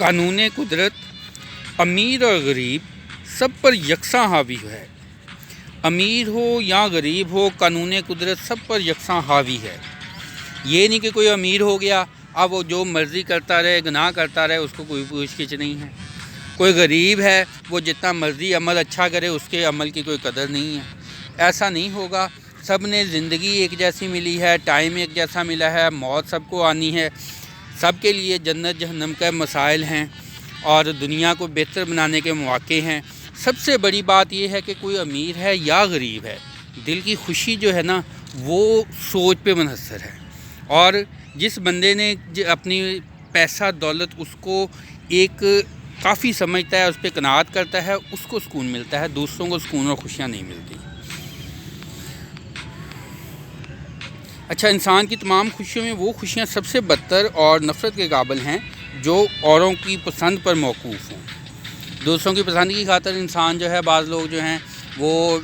قانون قدرت امیر اور غریب سب پر یکساں حاوی ہے۔ امیر ہو یا غریب ہو، قانون قدرت سب پر یکساں حاوی ہے۔ یہ نہیں کہ کوئی امیر ہو گیا اب وہ جو مرضی کرتا رہے، گناہ کرتا رہے، اس کو کوئی پوچھ گچھ نہیں ہے۔ کوئی غریب ہے وہ جتنا مرضی عمل اچھا کرے، اس کے عمل کی کوئی قدر نہیں ہے۔ ایسا نہیں ہوگا۔ سب نے زندگی ایک جیسی ملی ہے، ٹائم ایک جیسا ملا ہے، موت سب کو آنی ہے۔ سب کے لیے جنت جہنم کے مسائل ہیں اور دنیا کو بہتر بنانے کے مواقع ہیں۔ سب سے بڑی بات یہ ہے کہ کوئی امیر ہے یا غریب ہے، دل کی خوشی جو ہے نا وہ سوچ پہ منحصر ہے۔ اور جس بندے نے اپنی پیسہ دولت اس کو ایک کافی سمجھتا ہے، اس پہ قناعت کرتا ہے، اس کو سکون ملتا ہے، دوسروں کو سکون اور خوشیاں نہیں ملتی۔ اچھا، انسان کی تمام خوشیوں میں وہ خوشیاں سب سے بدتر اور نفرت کے قابل ہیں جو اوروں کی پسند پر موقوف ہوں۔ دوسروں کی پسند کی خاطر انسان جو ہے، بعض لوگ جو ہیں وہ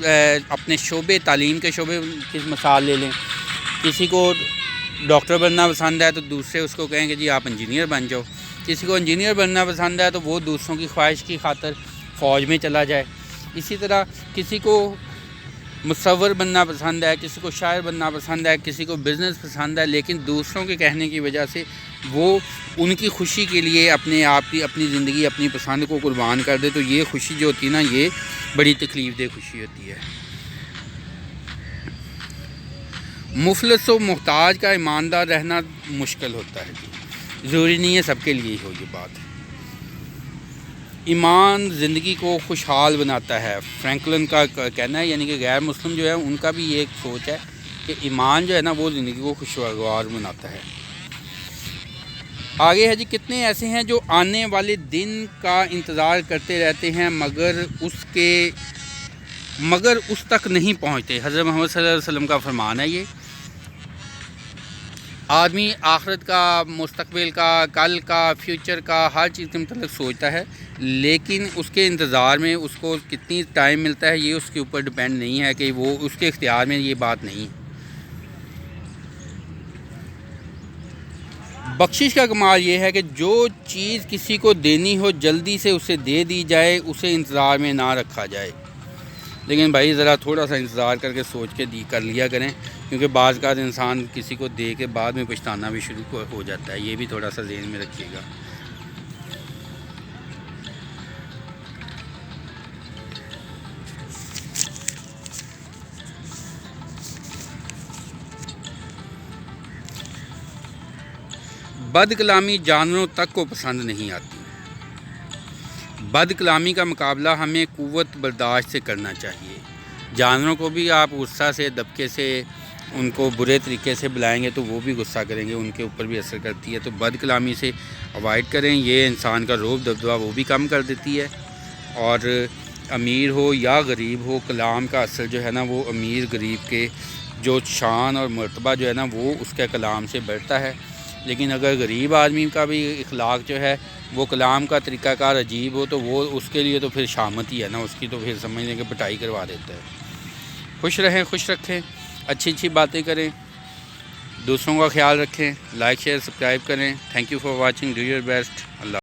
اپنے شعبے، تعلیم کے شعبے کی مثال لے لیں، کسی کو ڈاکٹر بننا پسند ہے تو دوسرے اس کو کہیں کہ جی آپ انجینئر بن جاؤ۔ کسی کو انجینئر بننا پسند ہے تو وہ دوسروں کی خواہش کی خاطر فوج میں چلا جائے۔ اسی طرح کسی کو مصور بننا پسند ہے، کسی کو شاعر بننا پسند ہے، کسی کو بزنس پسند ہے، لیکن دوسروں کے کہنے کی وجہ سے وہ ان کی خوشی کے لیے اپنے آپ کی اپنی زندگی، اپنی پسند کو قربان کر دے، تو یہ خوشی جو ہوتی ہے نا، یہ بڑی تکلیف دہ خوشی ہوتی ہے۔ مفلس و محتاج کا ایماندار رہنا مشکل ہوتا ہے، ضروری نہیں ہے سب کے لیے ہو یہ بات۔ ایمان زندگی کو خوشحال بناتا ہے، فرینکلن کا کہنا ہے، یعنی کہ غیر مسلم جو ہے ان کا بھی یہ ایک سوچ ہے کہ ایمان جو ہے نا وہ زندگی کو خوشگوار بناتا ہے۔ آگے ہے جی، کتنے ایسے ہیں جو آنے والے دن کا انتظار کرتے رہتے ہیں مگر اس تک نہیں پہنچتے۔ حضرت محمد صلی اللہ علیہ وسلم کا فرمان ہے یہ۔ آدمی آخرت کا، مستقبل کا، کل کا، فیوچر کا، ہر چیز کے متعلق سوچتا ہے، لیکن اس کے انتظار میں اس کو کتنی ٹائم ملتا ہے یہ اس کے اوپر ڈیپینڈ نہیں ہے، کہ وہ اس کے اختیار میں یہ بات نہیں ہے۔ بخشش کا کمال یہ ہے کہ جو چیز کسی کو دینی ہو جلدی سے اسے دے دی جائے، اسے انتظار میں نہ رکھا جائے۔ لیکن بھائی ذرا تھوڑا سا انتظار کر کے سوچ کے کر لیا کریں، کیونکہ بعض کا انسان کسی کو دے کے بعد میں پچھتانا بھی شروع ہو جاتا ہے۔ یہ بھی تھوڑا سا ذہن میں رکھیے گا۔ بد کلامی جانوروں تک کو پسند نہیں آتی۔ بد کلامی کا مقابلہ ہمیں قوت برداشت سے کرنا چاہیے۔ جانوروں کو بھی آپ غصہ سے، دبکے سے، ان کو برے طریقے سے بلائیں گے تو وہ بھی غصہ کریں گے، ان کے اوپر بھی اثر کرتی ہے۔ تو بد کلامی سے اوائڈ کریں، یہ انسان کا رعب دبدبہ وہ بھی کم کر دیتی ہے۔ اور امیر ہو یا غریب ہو، کلام کا اثر جو ہے نا وہ امیر غریب کے جو شان اور مرتبہ جو ہے نا وہ اس کے کلام سے بڑھتا ہے۔ لیکن اگر غریب آدمی کا بھی اخلاق جو ہے وہ کلام کا طریقہ کار عجیب ہو تو وہ اس کے لیے تو پھر شامت ہی ہے نا، اس کی تو پھر سمجھ لیں کہ پٹائی کروا دیتا ہے۔ خوش رہیں، خوش رکھیں، اچھی اچھی باتیں کریں، دوسروں کا خیال رکھیں، لائک شیئر سبسکرائب کریں۔ Thank you for watching, do your best. Allah